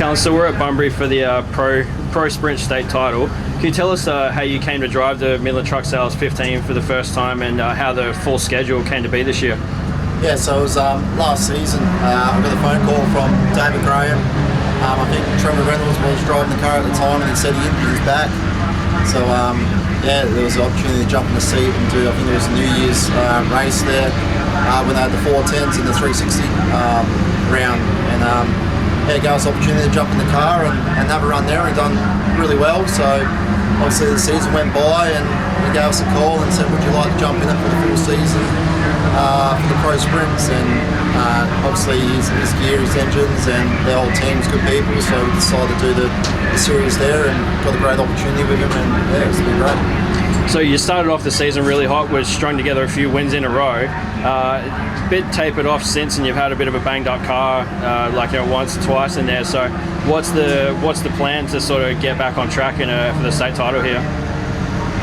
Callum, so we're at Bunbury for the Pro Sprint State title. Can you tell us how you came to drive the Midland Truck Sales 15 for the first time and how the full schedule came to be this year? Yeah, so it was last season. I got a phone call from David Graham. I think Trevor Reynolds was driving the car at the time and he said he injured his back. So yeah, there was an opportunity to jump in the seat and do, I think it was a New Year's race there when they had the 410s and the 360 round. And yeah, it gave us the opportunity to jump in the car and have a run there, and done really well. So obviously the season went by and he gave us a call and said, would you like to jump in it for the full season for the Pro Sprints? And obviously his gear, his engines and the whole team's good people, so we decided to do the series there and got a great opportunity with him, and yeah, it's been great. So you started off the season really hot, was strung together a few wins in a row. Bit tapered off since, and you've had a bit of a banged up car, like once or twice in there. So what's the plan to sort of get back on track for the state title here?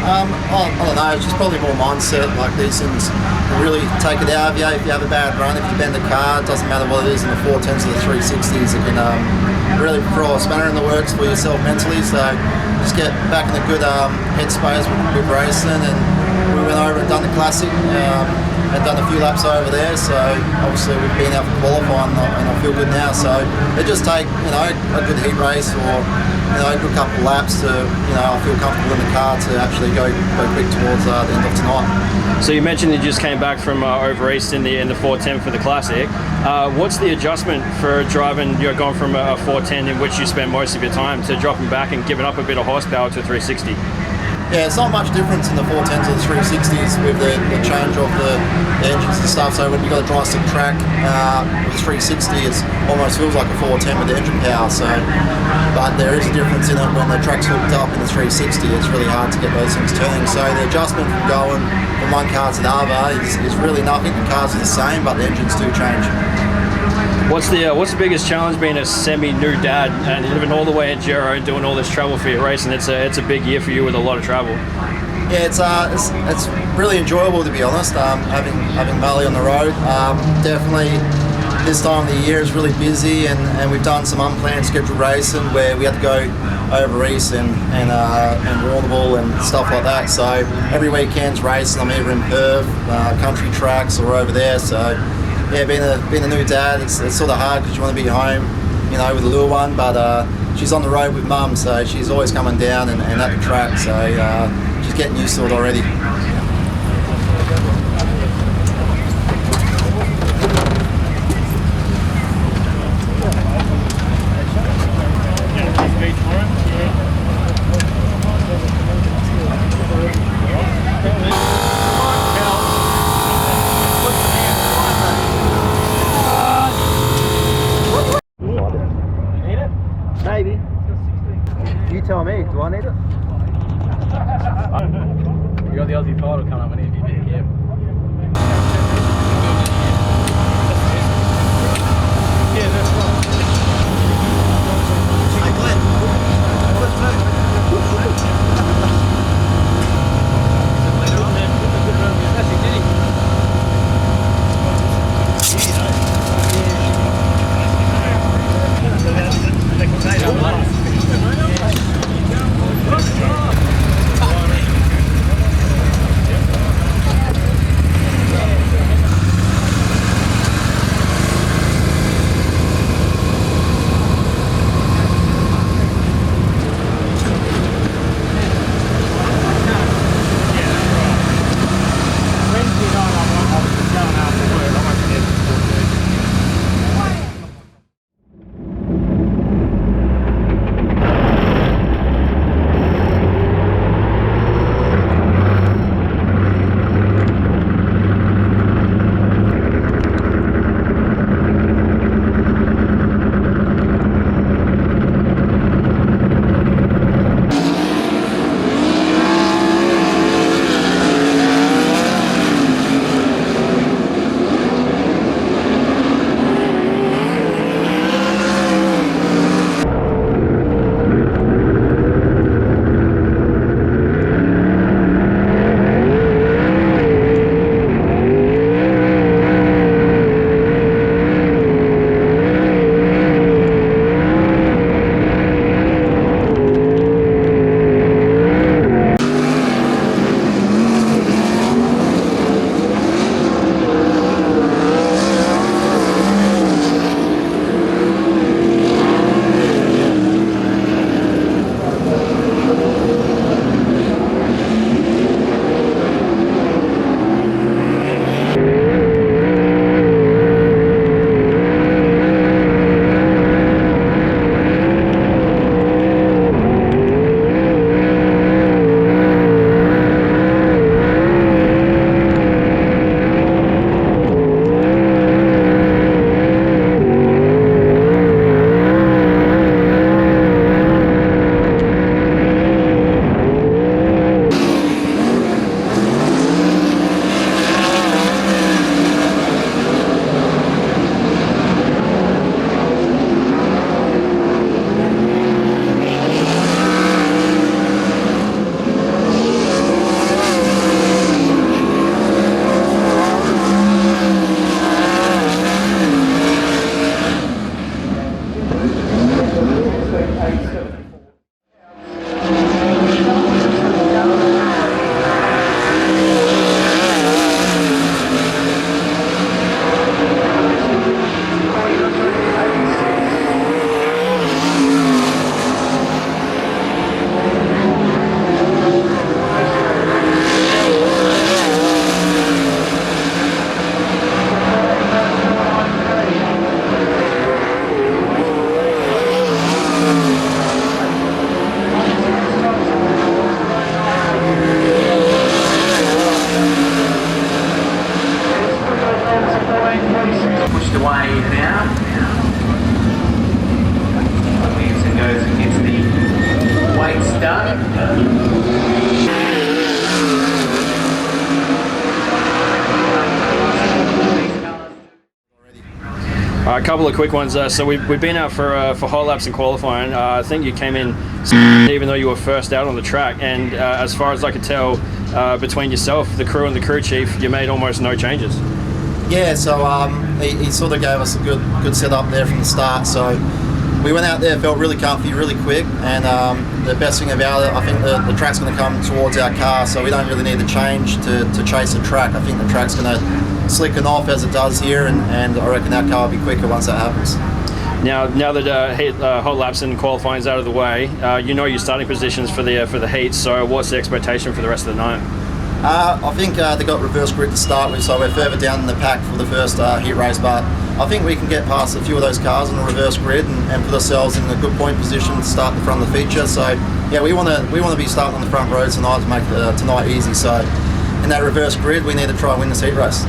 I don't know, it's just probably more mindset. Like, these things can really take it out of you if you have a bad run. If you bend the car, it doesn't matter what it is in the 410s or the 360s, it can really throw a spanner in the works for yourself mentally. So just get back in a good headspace with racing, and we went over and done the classic and done a few laps over there. So obviously we've been out for qualifying and I feel good now. So it just take a good heat race or a good couple of laps to I feel comfortable in the car to actually go quick towards the end of tonight. So you mentioned you just came back from over east in the 410 for the classic. What's the adjustment for driving? You're going from a 410 in which you spend most of your time to dropping back and giving up a bit of horsepower to a 360. Yeah, it's not much difference in the 410s or the 360s with the change of the engines and stuff. So when you've got a dry stick track with a 360, it almost feels like a 410 with the engine power. So, but there is a difference in it when the track's hooked up in the 360. It's really hard to get those things turning. So the adjustment from going from one car to the other is really nothing. The cars are the same, but the engines do change. What's the biggest challenge being a semi-new dad and living all the way in Geraldton, doing all this travel for your racing? It's a big year for you with a lot of travel. Yeah, it's really enjoyable, to be honest. Having Marley on the road, definitely this time of the year is really busy, and we've done some unplanned scheduled racing where we had to go over east and Warrnambool and stuff like that. So every weekend's racing. I'm either in Perth, country tracks, or over there. So yeah, being a new dad, it's sort of hard because you want to be home, with a little one. But she's on the road with mum, so she's always coming down and at the track. So she's getting used to it already. Maybe. You tell me, do I need it? You got the Aussie title coming up, we need to be a bit careful. Yeah, that's right. Hey Glenn, away now. Williamson goes and gets the weights done. A couple of quick ones. So we've been out for whole laps in qualifying. I think you came in even though you were first out on the track, and as far as I could tell, between yourself, the crew and the crew chief, you made almost no changes. Yeah, so he sort of gave us a good setup there from the start. So we went out there, felt really comfy, really quick, and the best thing about it, I think the track's going to come towards our car, so we don't really need to change to chase the track. I think the track's going to slicken off as it does here, and I reckon our car will be quicker once that happens. Now that whole laps and qualifying is out of the way, you know your starting positions for the heat. So what's the expectation for the rest of the night? I think they got reverse grid to start with, so we're further down in the pack for the first heat race, but I think we can get past a few of those cars on the reverse grid and put ourselves in a good point position to start the front of the feature. So yeah, we want to be starting on the front row tonight to make tonight easy. So in that reverse grid, we need to try and win this heat race.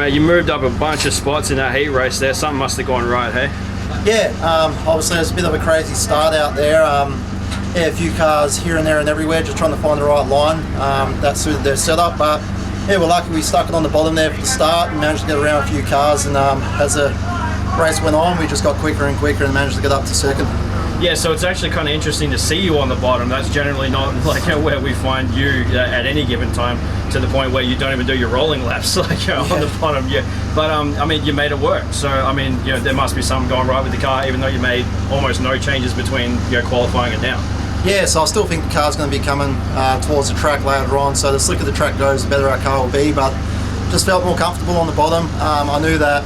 You moved up a bunch of spots in that heat race there. Something must have gone right, hey? Yeah, obviously there's a bit of a crazy start out there. Yeah, a few cars here and there and everywhere, just trying to find the right line that suited their setup. But yeah, we're lucky we stuck it on the bottom there for the start and managed to get around a few cars. And as the race went on, we just got quicker and quicker and managed to get up to second. Yeah, so it's actually kind of interesting to see you on the bottom. That's generally not like where we find you at any given time, to the point where you don't even do your rolling laps on the bottom. Yeah, but I mean, you made it work. So I mean, there must be something going right with the car, even though you made almost no changes between qualifying and now. Yeah, so I still think the car's going to be coming towards the track later on. So the slicker the track goes, the better our car will be. But just felt more comfortable on the bottom. I knew that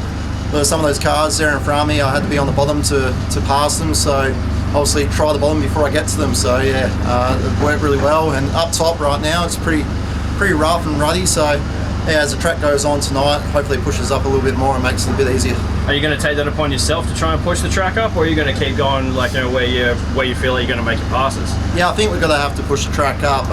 there were some of those cars there in front of me. I had to be on the bottom to pass them. So obviously try the bottom before I get to them. So yeah, it worked really well. And up top right now, it's pretty rough and ruddy. So yeah, as the track goes on tonight, hopefully it pushes up a little bit more and makes it a bit easier. Are you going to take that upon yourself to try and push the track up, or are you going to keep going where you feel you're going to make your passes? Yeah, I think we're going to have to push the track up.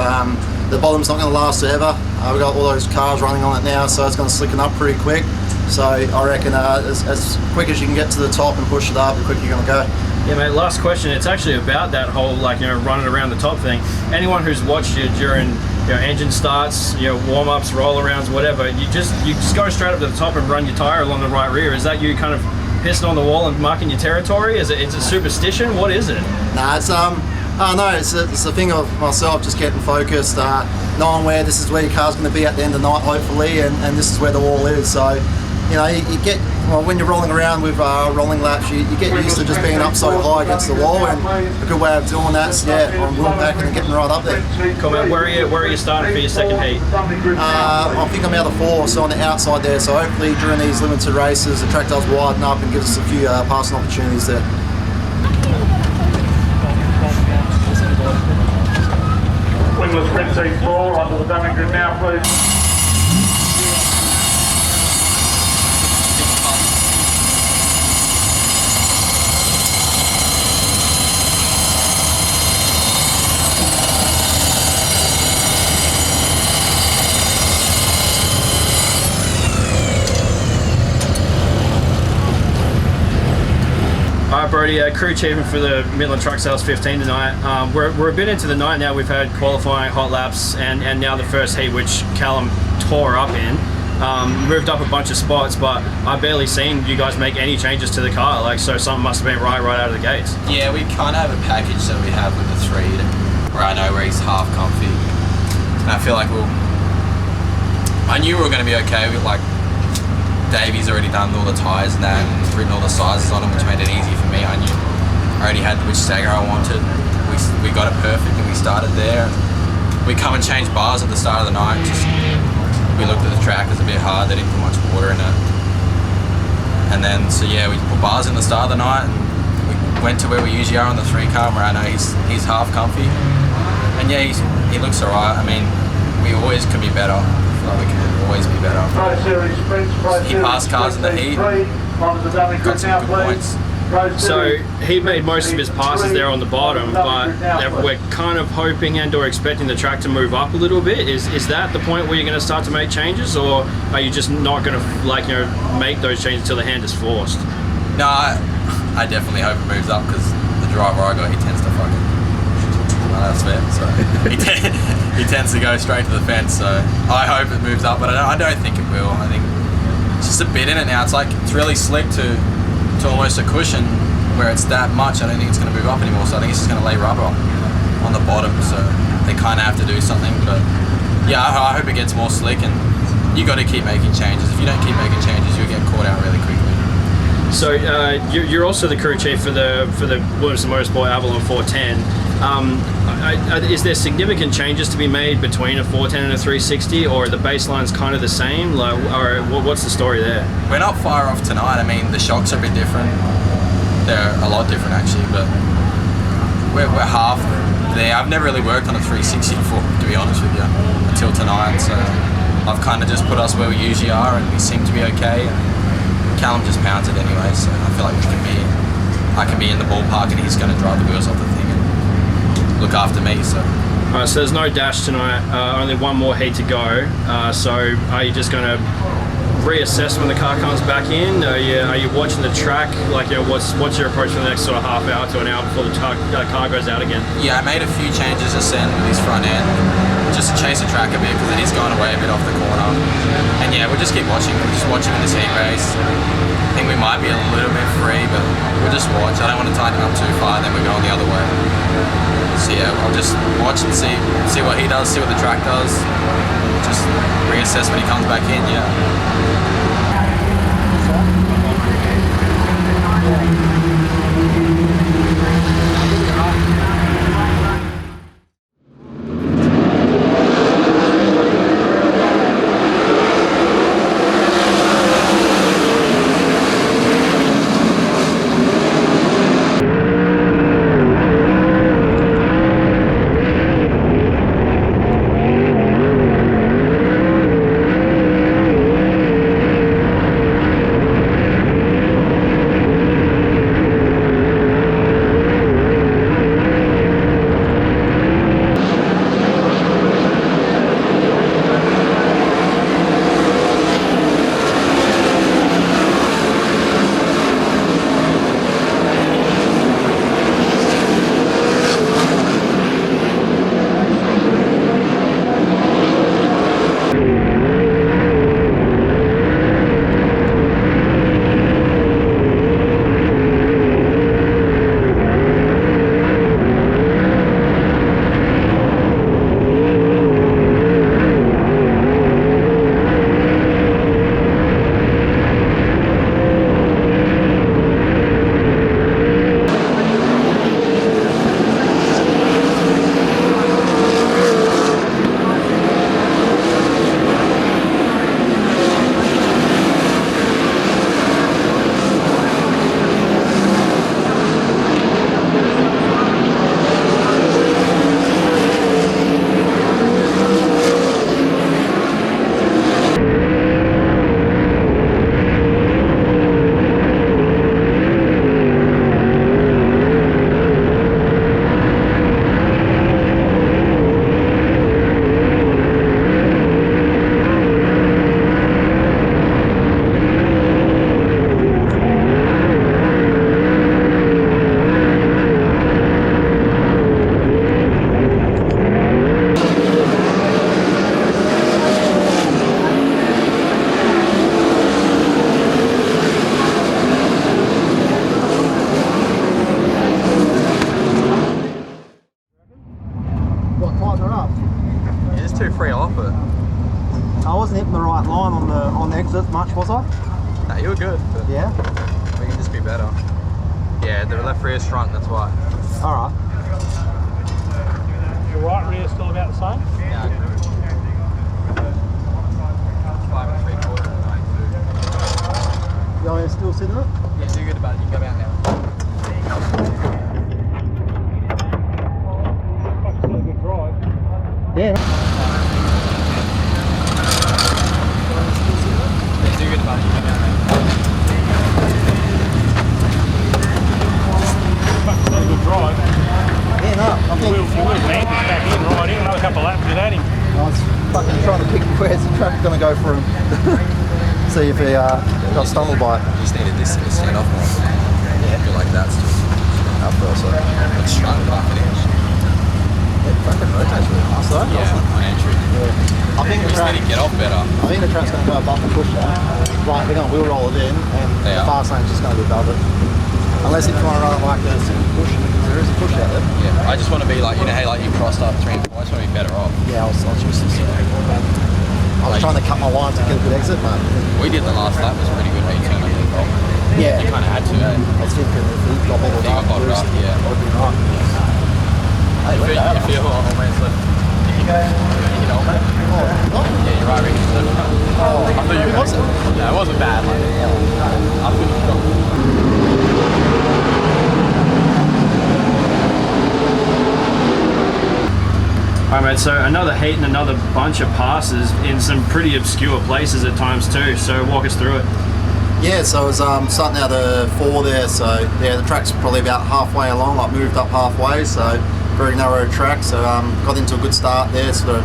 the bottom's not going to last forever. We've got all those cars running on it now, so it's going to slicken up pretty quick. So I reckon as quick as you can get to the top and push it up, the quicker you're going to go. Yeah, mate, last question. It's actually about that whole, like, you know, running around the top thing. Anyone who's watched you during, you know, engine starts, you know, warm-ups, roll-arounds, whatever, you just go straight up to the top and run your tyre along the right rear. Is that you kind of pissing on the wall and marking your territory? Is it, it's a superstition? What is it? Nah, it's no, it's a thing of myself just getting focused, knowing where this is where your car's going to be at the end of the night, hopefully, and this is where the wall is. So, you know, you get, well, when you're rolling around with rolling laps, you get used to just being up so high against the wall, and a good way of doing that is, yeah, on wheel packing and getting right up there. Cool, man. Where are you starting for your second heat? I think I'm out of 4, so on the outside there, so hopefully during these limited races, the track does widen up and gives us a few passing opportunities there. Wingless red seat 4 onto the dummy grid now, please. Alright, Brodie, crew achievement for the Midland Truck Sales 15 tonight. We're a bit into the night now. We've had qualifying, hot laps, and now the first heat, which Callum tore up in. Moved up a bunch of spots, but I've barely seen you guys make any changes to the car. Like, so something must have been right out of the gates. Yeah, we kind of have a package that we have with the 3 where I know where he's half comfy, and I feel like I knew we were going to be okay. Davey's already done all the tyres and that, and written all the sizes on them, which made it easy for me. I knew I already had which stagger I wanted. We got it perfect, and we started there. We come and changed bars at the start of the night. We looked at the track, it was a bit hard, they didn't put much water in it. And then, so yeah, we put bars in the start of the night, and we went to where we usually are on the 3 car, where I know he's half comfy. And yeah, he looks alright. I mean, we always can be better. We can always be better. He passed cars in the heat, got some good points. So he made most of his passes there on the bottom, but we're kind of hoping and or expecting the track to move up a little bit. Is that the point where you're going to start to make changes, or are you just not going to, like, you know, make those changes until the hand is forced? No, I definitely hope it moves up, because the driver I got, he tends to fucking... Well, that's fair. So he tends to go straight to the fence. So I hope it moves up, but I don't think it will. I think it's just a bit in it now. It's really slick to almost a cushion, where it's that much. I don't think it's going to move up anymore. So I think it's just going to lay rubber on the bottom. So they kind of have to do something. But yeah, I hope it gets more slick, and you got to keep making changes. If you don't keep making changes, you'll get caught out really quickly. So you're also the crew chief for the Williamson Motorsport Avalon 410. Is there significant changes to be made between a 410 and a 360, or the baseline's kind of the same? Like, or what's the story there? We're not far off tonight. I mean, the shocks are a bit different. They're a lot different actually, but we're half there. I've never really worked on a 360 before, to be honest with you, until tonight. So I've kind of just put us where we usually are, and we seem to be okay. Callum just pounds it anyway, so I feel like I can be in the ballpark, and he's going to drive the wheels off the thing and look after me. So. Alright, so there's no dash tonight. Only one more heat to go. So are you just going to reassess when the car comes back in? Are you watching the track? Like, you know, what's your approach for the next sort of half hour to an hour before the car goes out again? Yeah, I made a few changes this end with his front end, just to chase the track a bit, because it is going away a bit off the corner. And yeah, we'll just keep watching. We're just watching in this heat race. I think we might be a little bit free, but we'll just watch. I don't want to tighten up too far, then we're going the other way. So yeah, I'll just watch and see what he does, see what the track does. Just reassess when he comes back in, yeah. You're just too free off it. I wasn't hitting the right line on the exit much, was I? Nah, you were good, but Yeah. we can just be better. Yeah, the left rear's shrunk, that's why. All right. Your right rear still about the same? Yeah. 5 3/4, 92. You are still sitting it? Yeah, do good about it. You can go out now. Fucking still a good drive. Yeah. Yeah, do good about it. You can go out now. Fucking still a good drive. Yeah, no. I think Your wheels landed back in right in, another couple of laps without him. I was fucking trying to pick where's the track going to go for him. See if he got stumbled by it. You just needed this to stand off more. Yeah. I feel like that's just up also. It's shrunk half an inch. It fucking rotates really fast though. Yeah, on entry. I think We the just track, need to get off better. I think the track's going to go above the push now. Right, they're going to wheel roll it in, and They the are. fast lane's just going to be above it. Unless if you want to run it like the single push, because there is a push out there. Yeah, I just want to be like, you know, hey, like you crossed up 3 and 4. I just want to be better off. Yeah, I was just I was trying to cut my line to get a good exit, but We did the last lap, was pretty good how you turned up the top. yeah, You kind of had to, eh? I was thinking if he got bottled He got up, bottled up, yeah. that would be right. Hey, You where'd that feel old man's left. Did you hit old man? Oh, Yeah, you're right, Ricky. I thought you were was it? Yeah, it wasn't bad. Like, I thought you got Alright mate, so another heat and another bunch of passes in some pretty obscure places at times too, so walk us through it. Yeah, so it was starting out of 4 there, so yeah, the track's probably about halfway along, like moved up halfway, so very narrow track, so got into a good start there, sort of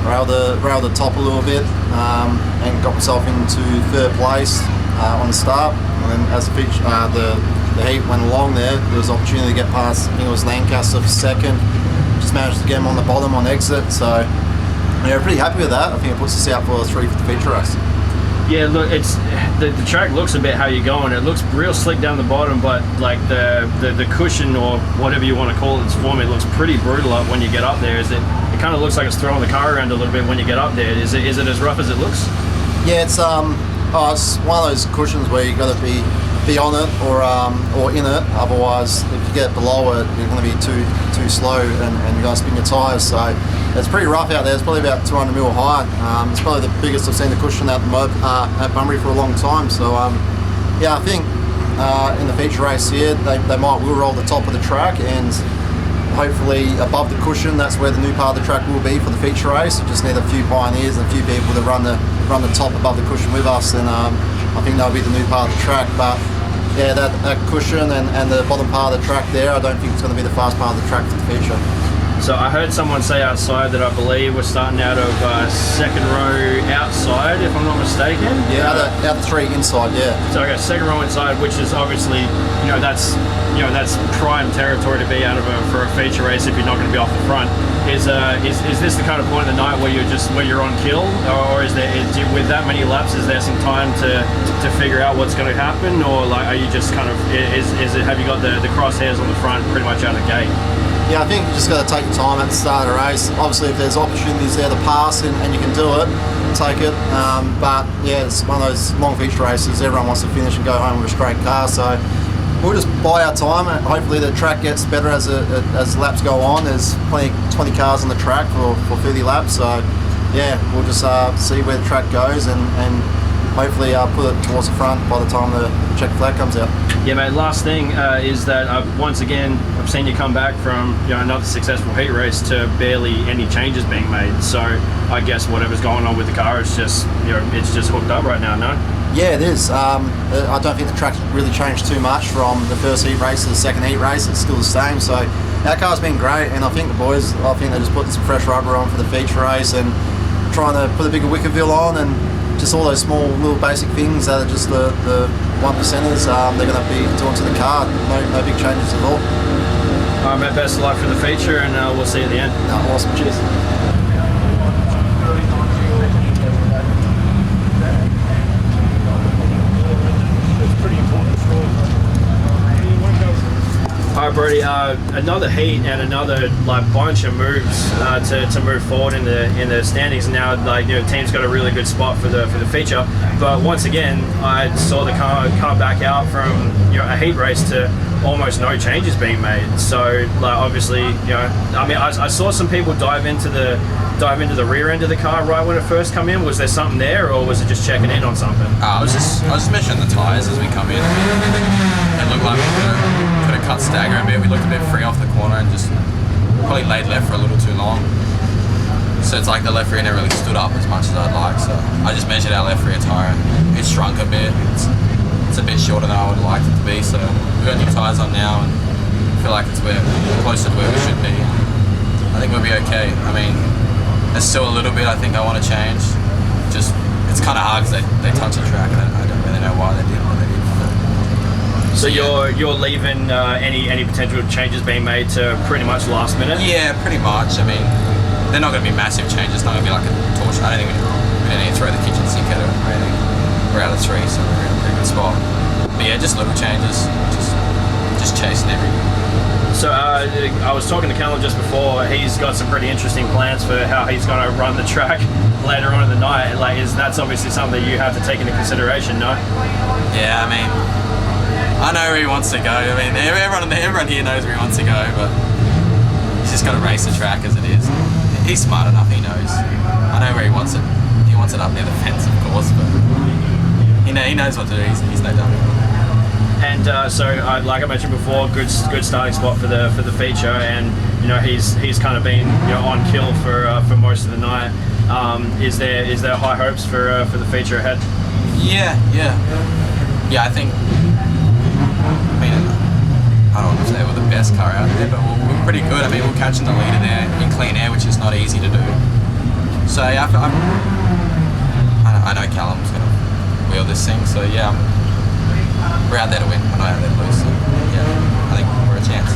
railed the top a little bit, and got myself into 3rd place on the start, and then as the heat went along there was an opportunity to get past, I think it was Lancaster for 2nd, just managed to get him on the bottom on exit, so yeah, pretty happy with that. I think it puts us out for a 350 feature race. Yeah, look, it's the track looks a bit how you're going. It looks real slick down the bottom, but like the cushion or whatever you want to call its form, it looks pretty brutal up when you get up there. It kind of looks like it's throwing the car around a little bit when you get up there. Is it as rough as it looks? Yeah, it's it's one of those cushions where you got to be on it or in it. Otherwise, if you get below it, you're going to be too slow and you're going to spin your tyres. So it's pretty rough out there. It's probably about 200 mil high. It's probably the biggest I've seen the cushion at Bunbury for a long time. So yeah, I think in the feature race here, they might will roll the top of the track and hopefully above the cushion. That's where the new part of the track will be for the feature race. You just need a few pioneers and a few people to run the top above the cushion with us, and I think that'll be the new part of the track. But yeah, that cushion and the bottom part of the track there, I don't think it's going to be the fast part of the track for the feature. So I heard someone say outside that I believe we're starting out of 2nd row outside, if I'm not mistaken. Yeah, out the 3 inside, yeah. So okay, 2nd row inside, which is obviously, that's prime territory to be out of for a feature race if you're not going to be off the front. Is this the kind of point of the night where you're on kill, or is with that many laps, is there some time to figure out what's going to happen, or like are you just kind of have you got the crosshairs on the front pretty much out of the gate? Yeah, I think you just got to take your time at the start of the race. Obviously, if there's opportunities there to pass and you can do it, take it. But yeah, it's one of those long feature races. Everyone wants to finish and go home with a straight car. So we'll just buy our time. And hopefully, the track gets better as laps go on. There's 20 cars on the track for 30 laps. So yeah, we'll just see where the track goes and hopefully put it towards the front by the time the check flag comes out. Yeah, mate. Last thing is that once again I've seen you come back from another successful heat race to barely any changes being made. So I guess whatever's going on with the car, it's just it's just hooked up right now. No. Yeah, it is. I don't think the track's really changed too much from the 1st heat race to the 2nd heat race. It's still the same. So our car's been great, and I think the boys, they're just putting some fresh rubber on for the feature race and trying to put a bigger wicker bill on and just all those small little basic things that are just the 1%ers they're going to be doing to the car. No big changes at all. All right, mate, best of luck for the feature, and we'll see you at the end. No, awesome. Cheers. It's pretty important score. All right, Brodie, another heat and another like bunch of moves to move forward in the standings. Now, like, you know, team's got a really good spot for the feature. But once again, I saw the car back out from, you know, a heat race to almost no changes being made. So, like, obviously, you know, I mean, I saw some people dive into the rear end of the car right when it first come in. Was there something there, or was it just checking in on something? I was just measuring the tyres as we come in. It looked like we could have cut stagger a bit. We looked a bit free off the corner and just probably laid left for a little too long. So it's like the left rear never really stood up as much as I'd like. So I just measured our left rear tyre. It shrunk a bit. It's a bit shorter than I would have liked it to be. So we've got new tyres on now and I feel like it's closer to where we should be. I think we'll be okay. I mean, there's still a little bit I think I want to change. Just, it's kind of hard because they touch the track and I don't really know why they did what they did. So you're leaving any potential changes being made to pretty much last minute? Yeah, pretty much. I mean, they're not going to be massive changes. It's not going to be like a torch. I don't think we need to throw the kitchen sink at it or anything. We're out of 3, so we're in a pretty good spot. But yeah, just little changes. Just chasing everything. So I was talking to Callum just before. He's got some pretty interesting plans for how he's going to run the track later on in the night. Like, that's obviously something that you have to take into consideration, no? Yeah, I mean, I know where he wants to go. I mean, everyone here knows where he wants to go, but he's just got to race the track as it is. He's smart enough. He knows. I know where he wants it. He wants it up near the fence, of course, but he knows what to do. He's no dummy. And so, like I mentioned before, good starting spot for the feature, and you know he's kind of been, you know, on kill for most of the night. Is there high hopes for the feature ahead? Yeah. I think. I mean, I don't want to say we're the best car out there, but we're pretty good. I mean, we're catching the leader there in clean air, which is not easy to do. So yeah, I know Callum's going to wheel this thing. So yeah. We're out there to win, we're not out there to lose, so yeah, I think we're a chance.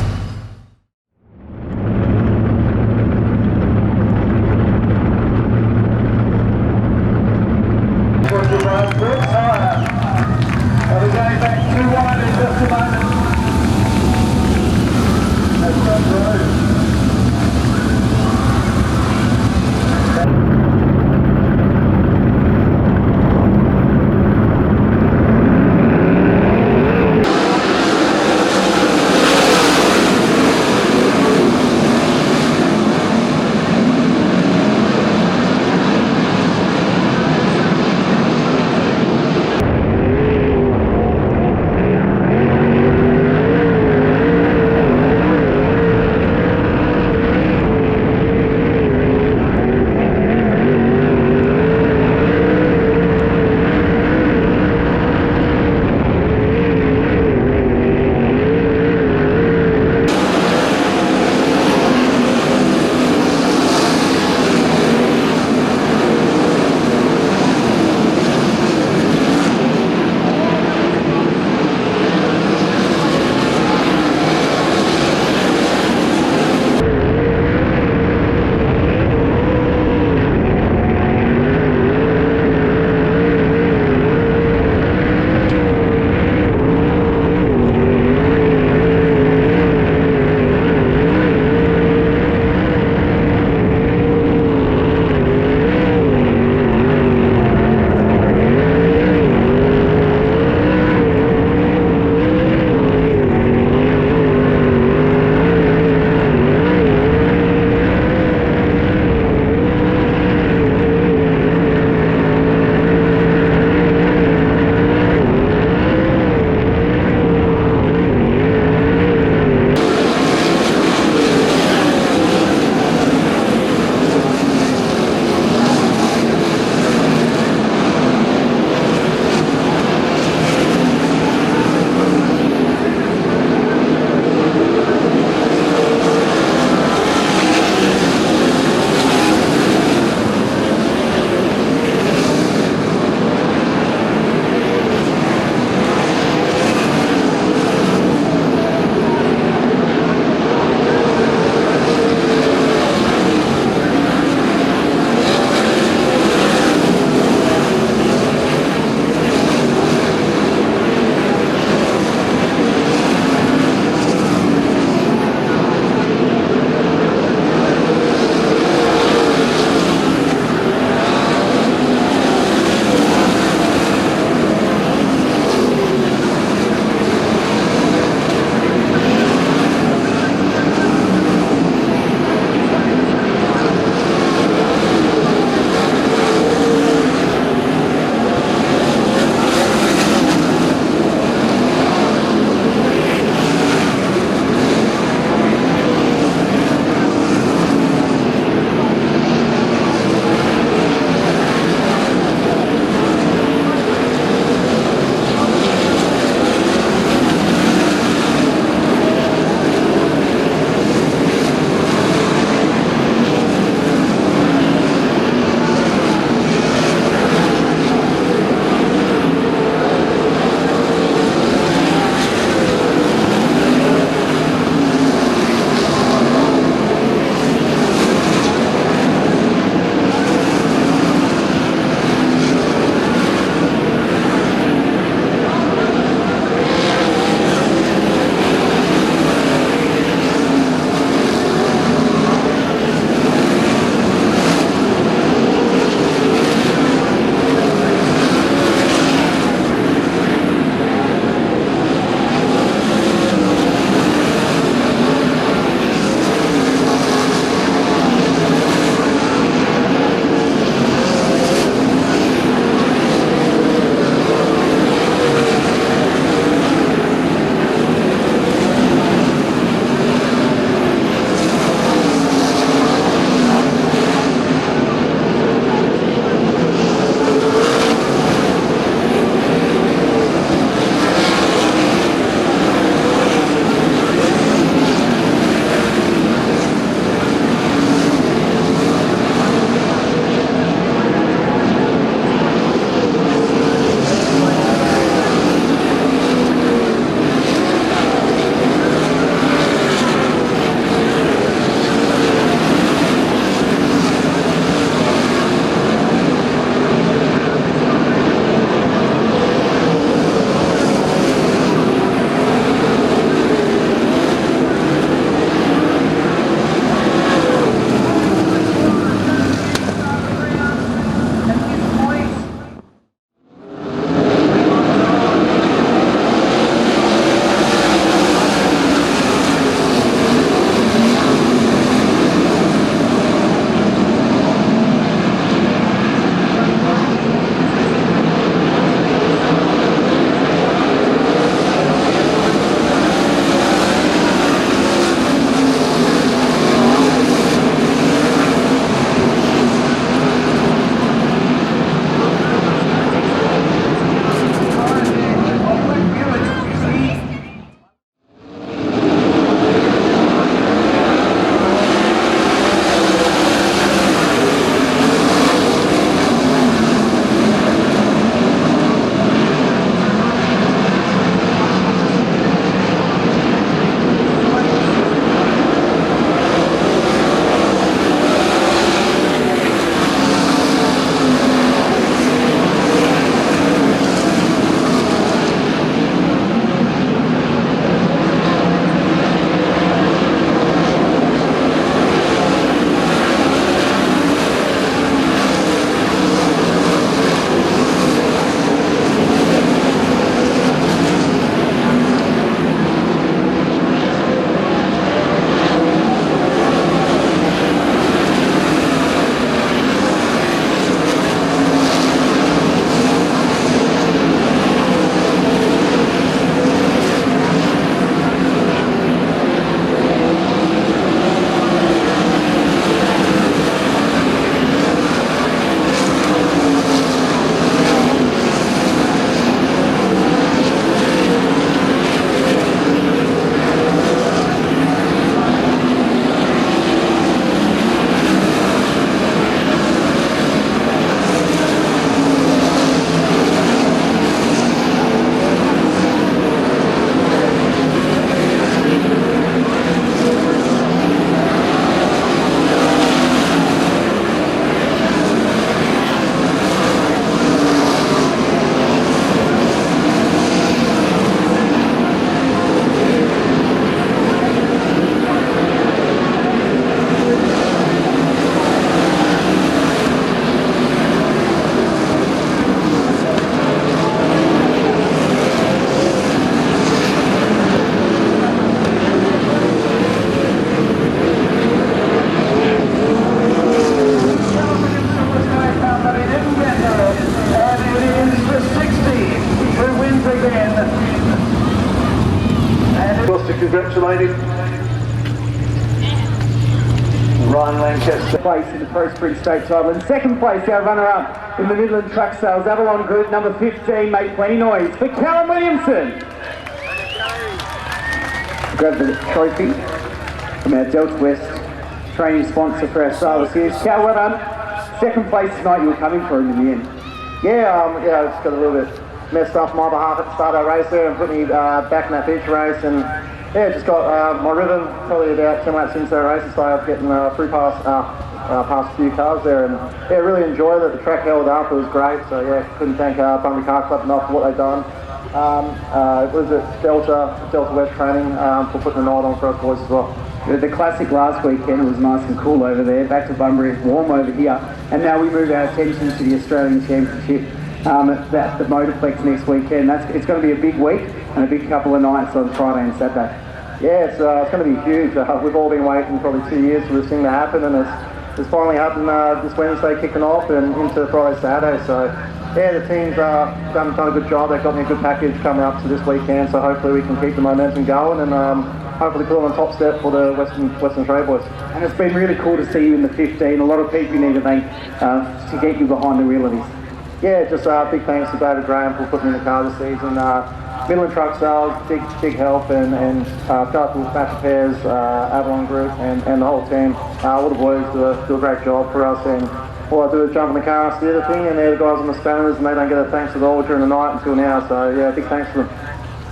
congratulated. Ryan Lancaster. Place in the Pro Sprint State title. In second place, our runner-up in the Midland Truck Sales, Avalon Group, number 15, make plenty noise for Callum Williamson. Grab the trophy from our Delta West training sponsor for our sailors here. Cal, well done. Second place tonight, you were coming for him in the end. Yeah, I just got a little bit messed up on my behalf at the start of our race there and put me back in that feature race, and yeah, just got my rhythm probably about 10 laps into the race and started getting through past a few cars there, and yeah, really enjoyed it. The track held up, it was great, so yeah, couldn't thank Bunbury Car Club enough for what they've done. Was it Delta West training for putting the night on for us boys as well. The classic last weekend, it was nice and cool over there. Back to Bunbury, it's warm over here. And now we move our attention to the Australian Championship at the Motorplex next weekend. It's going to be a big week and a big couple of nights on Friday and Saturday. Yeah, it's going to be huge. We've all been waiting probably 2 years for this thing to happen, and it's finally happened this Wednesday kicking off and into Friday, Saturday. So yeah, the team's done a good job. They've got me a good package coming up to this weekend, so hopefully we can keep the momentum going and hopefully put on the top step for the Western Australia boys. And it's been really cool to see you in the 15. A lot of people you need to thank to get you behind the wheel of this. Yeah, just big thanks to David Graham for putting me in the car this season. Midland Truck Sales, big help, and Geraldton Match Repairs, Avalon Group, and the whole team. All the boys do a great job for us, and all I do is jump in the car and steer the thing, and they're the guys on the spanners, and they don't get a thanks at all during the night until now. So yeah, big thanks to them.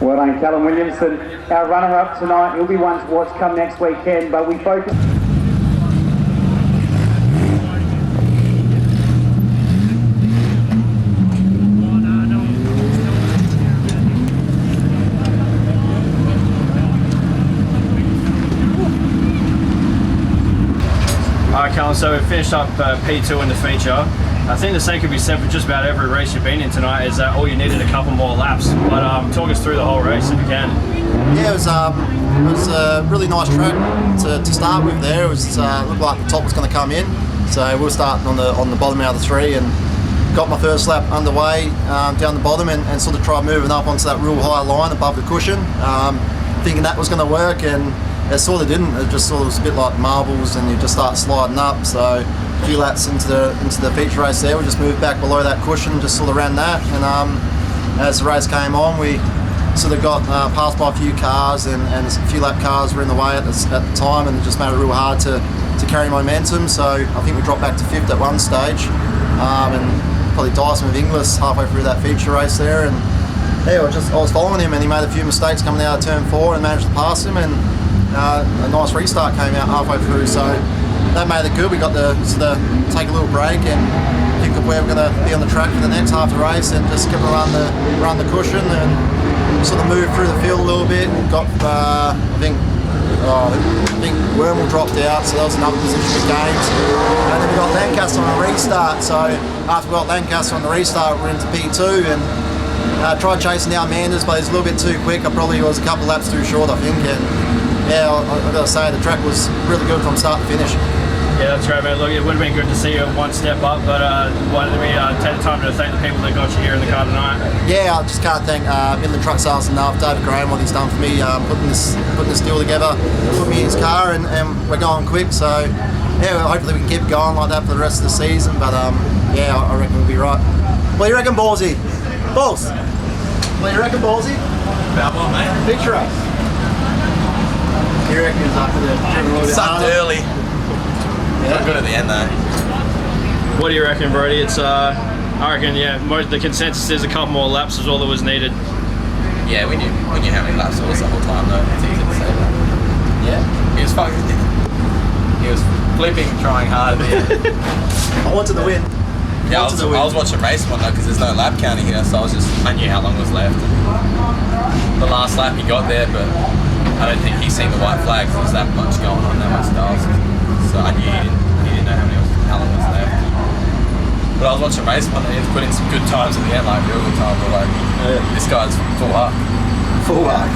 Well done, Callum Williamson, our runner-up tonight. He'll be one to watch come next weekend, but we focus... Alright, Callum, so we've finished up P2 in the feature. I think the same could be said for just about every race you've been in tonight, is that all you needed a couple more laps. But talk us through the whole race if you can. Yeah, it was a really nice track to start with there. It was looked like the top was going to come in, so we were starting on the bottom out of the three and got my first lap underway down the bottom and sort of tried moving up onto that real high line above the cushion, thinking that was going to work, and it sort of didn't. It just sort of was a bit like marbles, and you just start sliding up. So a few laps into the feature race there, we just moved back below that cushion, just sort of ran that, and as the race came on, we sort of got passed by a few cars, and a few lap cars were in the way at the time, and it just made it real hard to carry momentum. So I think we dropped back to 5th at one stage, and probably Dyson with Inglis halfway through that feature race there, and yeah, I was following him, and he made a few mistakes coming out of turn 4 and managed to pass him, and a nice restart came out halfway through, so that made it good. We got to sort of take a little break and think of where we're going to be on the track for the next half of the race, and just kept around the cushion and sort of moved through the field a little bit. Got I think Wormel dropped out, so that was another position we gained. And then we got Lancaster on a restart, so after we got Lancaster on the restart, we're into P2 and tried chasing down Manders, but he's a little bit too quick. I probably was a couple laps too short, I think. And yeah, I've got to say the track was really good from start to finish. Yeah, that's great, mate. Look, it would have been good to see you one step up, but why don't we take the time to thank the people that got you here in the car tonight? Yeah, I just can't thank Midland Truck Sales enough. David Graham, what he's done for me, putting this deal together, put me in his car, and we're going quick. So yeah, hopefully we can keep going like that for the rest of the season. But yeah, I reckon we'll be right. What do you reckon, Ballsy? Balls. What do you reckon, Ballsy? About what, mate? Feature race. You reckon it's after the Sucked early. Yeah. Not good at the end though. What do you reckon, Brodie? It's I reckon, yeah, the consensus is a couple more laps was all that was needed. Yeah, we knew how many laps it was the whole time though. It's easy to say that. Yeah. He was fucking. He was flipping, trying hard at the end. I wanted to win. Yeah, I was watching race one though because there's no lap counter here, so I knew how long was left. The last lap he got there, but I don't think he's seen the white flag. There was that much going on, that much stars. So I knew he didn't know how long was left. But I was watching race one, and he was putting some good times at the end, like real good times. But like, this guy's full up. Full up.